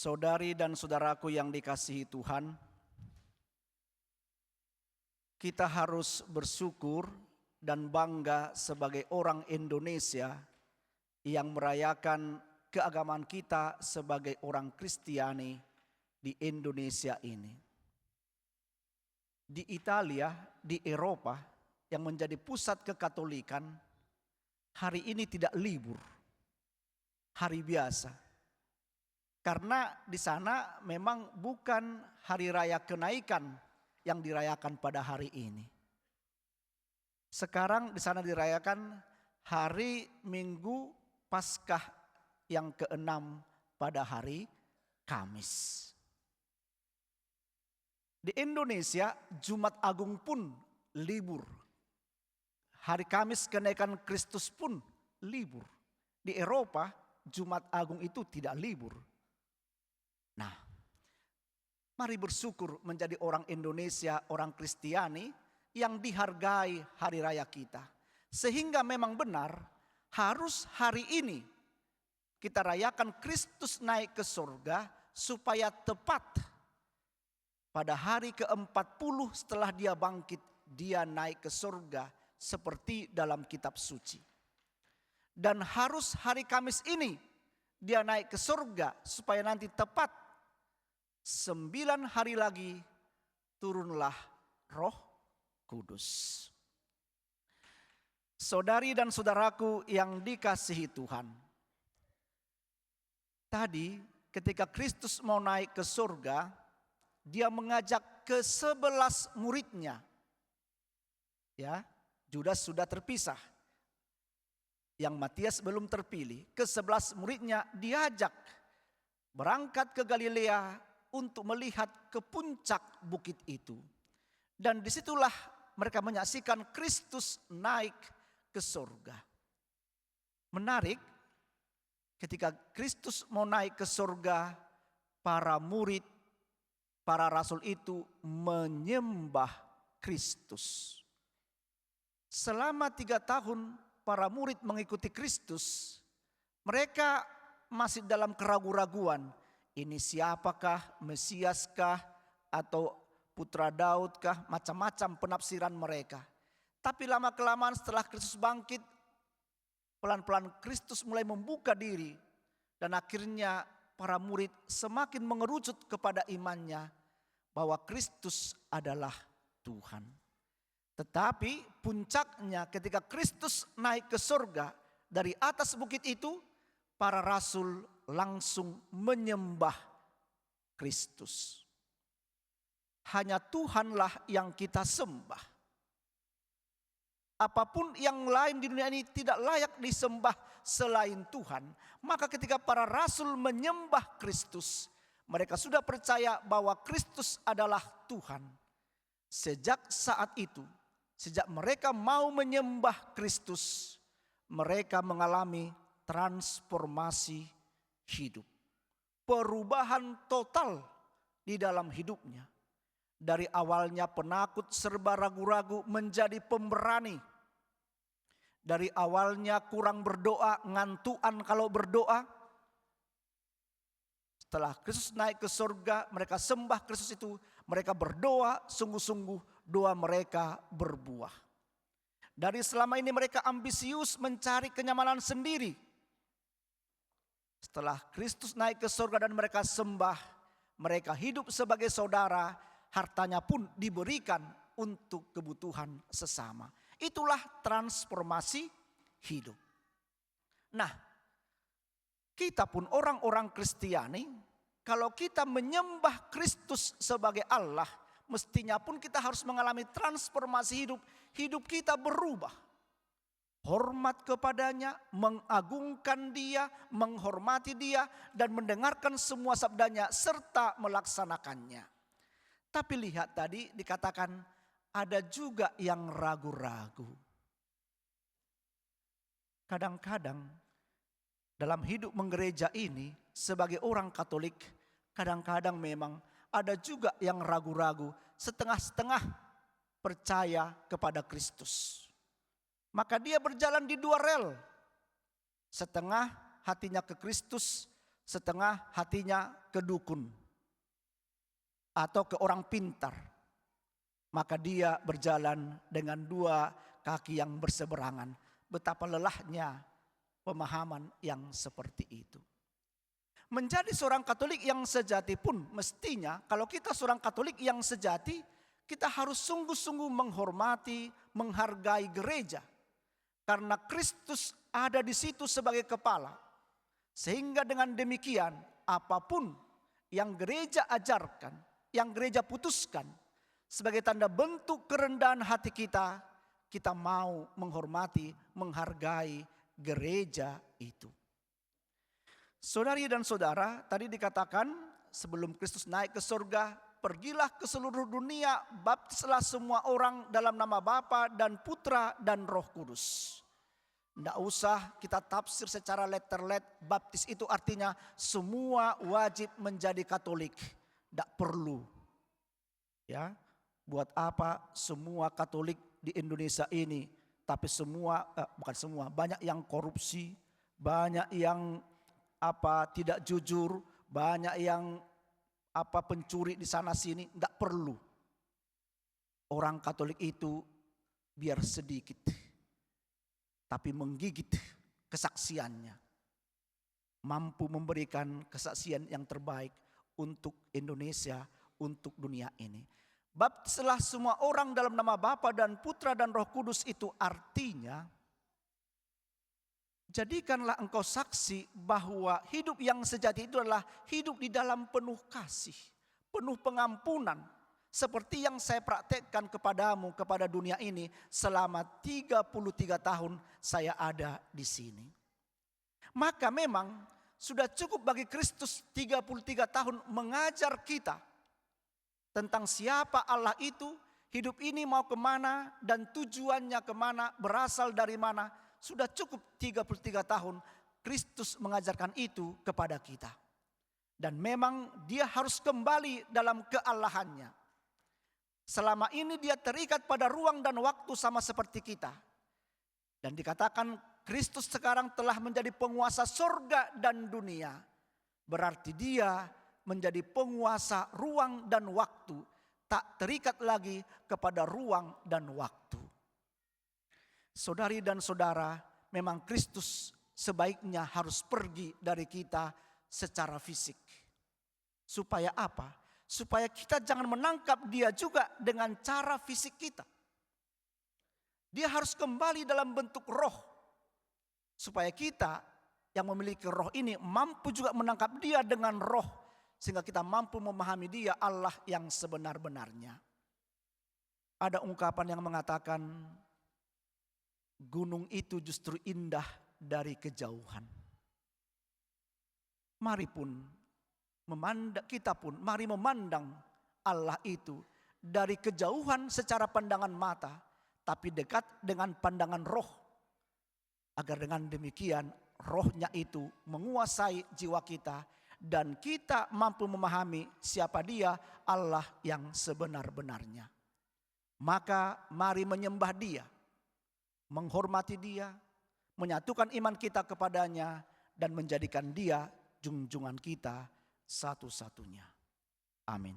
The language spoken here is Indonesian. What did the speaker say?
Saudari dan saudaraku yang dikasihi Tuhan, kita harus bersyukur dan bangga sebagai orang Indonesia yang merayakan keagamaan kita sebagai orang Kristiani di Indonesia ini. Di Italia, di Eropa yang menjadi pusat kekatolikan, hari ini tidak libur, hari biasa. Karena di sana memang bukan hari raya kenaikan yang dirayakan pada hari ini. Sekarang di sana dirayakan hari Minggu Paskah yang ke-6 pada hari Kamis. Di Indonesia Jumat Agung pun libur. Hari Kamis kenaikan Kristus pun libur. Di Eropa Jumat Agung itu tidak libur. Nah, mari bersyukur menjadi orang Indonesia, orang Kristiani yang dihargai hari raya kita. Sehingga memang benar harus hari ini kita rayakan Kristus naik ke surga supaya tepat pada hari ke-40 setelah dia bangkit, dia naik ke surga seperti dalam kitab suci. Dan harus hari Kamis ini dia naik ke surga supaya nanti tepat 9 hari lagi turunlah Roh Kudus. Saudari dan saudaraku yang dikasihi Tuhan. Tadi ketika Kristus mau naik ke surga, dia mengajak ke-11 muridnya. Ya, Judas sudah terpisah. Yang Matias belum terpilih. Ke-11 muridnya diajak berangkat ke Galilea untuk melihat ke puncak bukit itu. Dan disitulah mereka menyaksikan Kristus naik ke surga. Menarik, ketika Kristus mau naik ke surga, para murid, para rasul itu menyembah Kristus. Selama 3 tahun para murid mengikuti Kristus, mereka masih dalam keraguan-raguan. Ini siapakah, Mesiaskah, atau putra Daudkah, macam-macam penafsiran mereka. Tapi lama-kelamaan setelah Kristus bangkit, pelan-pelan Kristus mulai membuka diri. Dan akhirnya para murid semakin mengerucut kepada imannya bahwa Kristus adalah Tuhan. Tetapi puncaknya ketika Kristus naik ke surga dari atas bukit itu, para rasul langsung menyembah Kristus. Hanya Tuhanlah yang kita sembah. Apapun yang lain di dunia ini tidak layak disembah selain Tuhan. Maka ketika para rasul menyembah Kristus, mereka sudah percaya bahwa Kristus adalah Tuhan. Sejak saat itu, sejak mereka mau menyembah Kristus, mereka mengalami transformasi hidup. Perubahan total di dalam hidupnya. Dari awalnya penakut serba ragu-ragu menjadi pemberani. Dari awalnya kurang berdoa, ngantuan kalau berdoa. Setelah Kristus naik ke surga, mereka sembah Kristus itu. Mereka berdoa sungguh-sungguh, doa mereka berbuah. Dari selama ini mereka ambisius mencari kenyamanan sendiri. Setelah Kristus naik ke surga dan mereka sembah, mereka hidup sebagai saudara, hartanya pun diberikan untuk kebutuhan sesama. Itulah transformasi hidup. Nah, kita pun orang-orang Kristiani, kalau kita menyembah Kristus sebagai Allah, mestinya pun kita harus mengalami transformasi hidup. Hidup kita berubah. Hormat kepadanya, mengagungkan dia, menghormati dia, dan mendengarkan semua sabdanya serta melaksanakannya. Tapi lihat tadi dikatakan ada juga yang ragu-ragu. Kadang-kadang dalam hidup menggereja ini sebagai orang Katolik, kadang-kadang memang ada juga yang ragu-ragu, setengah-setengah percaya kepada Kristus. Maka dia berjalan di 2 rel. Setengah hatinya ke Kristus, setengah hatinya ke dukun atau ke orang pintar, maka dia berjalan dengan dua kaki yang berseberangan. Betapa lelahnya pemahaman yang seperti itu. Menjadi seorang Katolik yang sejati pun mestinya, kalau kita seorang Katolik yang sejati, kita harus sungguh-sungguh menghormati, menghargai gereja. Karena Kristus ada di situ sebagai kepala. Sehingga dengan demikian, apapun yang gereja ajarkan, yang gereja putuskan, sebagai tanda bentuk kerendahan hati kita, kita mau menghormati, menghargai gereja itu. Saudari dan saudara, tadi dikatakan sebelum Kristus naik ke surga, pergilah ke seluruh dunia, baptislah semua orang dalam nama Bapa dan Putra dan Roh Kudus. Tidak usah kita tafsir secara letter-let, baptis itu artinya semua wajib menjadi Katolik. Tidak perlu. Ya, buat apa semua Katolik di Indonesia ini? Tapi semua, bukan semua, banyak yang korupsi, banyak yang tidak jujur, banyak yang pencuri di sana sini. Tidak perlu. Orang Katolik itu biar sedikit, tapi menggigit kesaksiannya. Mampu memberikan kesaksian yang terbaik untuk Indonesia, untuk dunia ini. Baptislah semua orang dalam nama Bapa dan Putra dan Roh Kudus, itu artinya jadikanlah engkau saksi bahwa hidup yang sejati itu adalah hidup di dalam penuh kasih, penuh pengampunan. Seperti yang saya praktekkan kepadamu, kepada dunia ini selama 33 tahun saya ada di sini. Maka memang sudah cukup bagi Kristus 33 tahun mengajar kita tentang siapa Allah itu, hidup ini mau kemana dan tujuannya kemana, berasal dari mana. Sudah cukup 33 tahun Kristus mengajarkan itu kepada kita. Dan memang dia harus kembali dalam keallahannya. Selama ini dia terikat pada ruang dan waktu sama seperti kita. Dan dikatakan Kristus sekarang telah menjadi penguasa surga dan dunia. Berarti dia menjadi penguasa ruang dan waktu. Tak terikat lagi kepada ruang dan waktu. Saudari dan saudara, memang Kristus sebaiknya harus pergi dari kita secara fisik. Supaya apa? Supaya kita jangan menangkap dia juga dengan cara fisik kita. Dia harus kembali dalam bentuk roh. Supaya kita yang memiliki roh ini mampu juga menangkap dia dengan roh. Sehingga kita mampu memahami dia, Allah yang sebenar-benarnya. Ada ungkapan yang mengatakan, gunung itu justru indah dari kejauhan. Mari memandang Allah itu dari kejauhan secara pandangan mata, tapi dekat dengan pandangan roh. Agar dengan demikian rohnya itu menguasai jiwa kita dan kita mampu memahami siapa dia, Allah yang sebenar-benarnya. Maka mari menyembah dia, menghormati dia, menyatukan iman kita kepadanya, dan menjadikan dia junjungan kita satu-satunya. Amin.